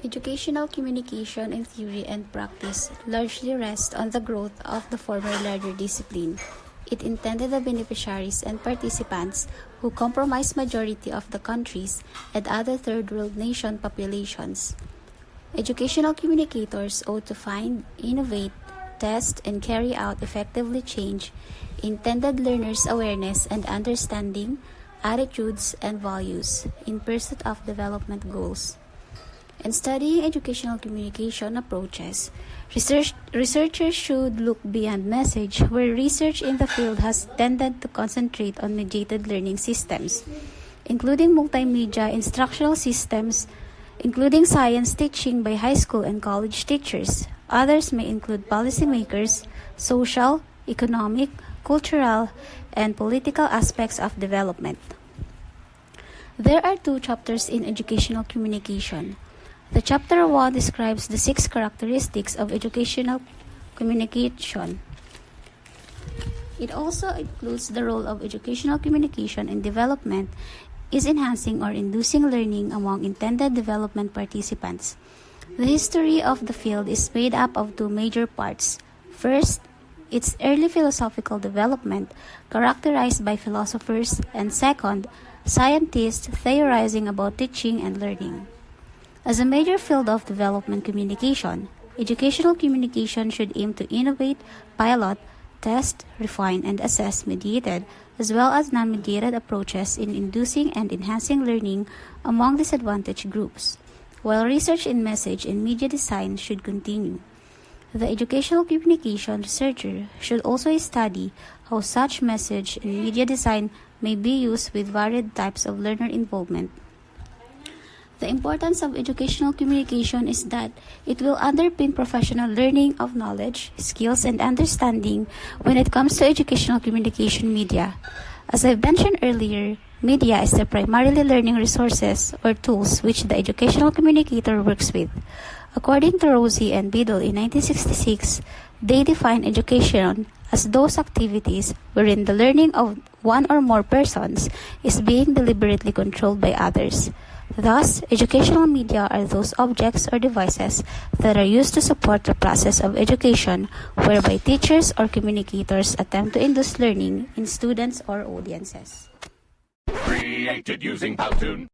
Educational communication in theory and practice largely rests on the growth of the former larger discipline. It intended the beneficiaries and participants who comprise majority of the countries and other third world nation populations. Educational communicators ought to find, innovate, test, and carry out effectively change intended learners' awareness and understanding, attitudes, and values in pursuit of development goals. In studying educational communication approaches, researchers should look beyond message, where research in the field has tended to concentrate on mediated learning systems, including multimedia instructional systems, including science teaching by high school and college teachers. Others may include policymakers, social, economic, cultural, and political aspects of development. There are two chapters in educational communication. The Chapter 1 describes the 6 characteristics of educational communication. It also includes the role of educational communication in development is enhancing or inducing learning among intended development participants. The history of the field is made up of 2 major parts. First, its early philosophical development, characterized by philosophers, and second, scientists theorizing about teaching and learning. As a major field of development communication, educational communication should aim to innovate, pilot, test, refine, and assess mediated as well as non-mediated approaches in inducing and enhancing learning among disadvantaged groups, while research in message and media design should continue. The educational communication researcher should also study how such message and media design may be used with varied types of learner involvement. The importance of educational communication is that it will underpin professional learning of knowledge, skills, and understanding when it comes to educational communication media. As I mentioned earlier, media is the primarily learning resources or tools which the educational communicator works with. According to Rosie and Biddle in 1966, they define education as those activities wherein the learning of one or more persons is being deliberately controlled by others. Thus, educational media are those objects or devices that are used to support the process of education whereby teachers or communicators attempt to induce learning in students or audiences. Created using Powtoon.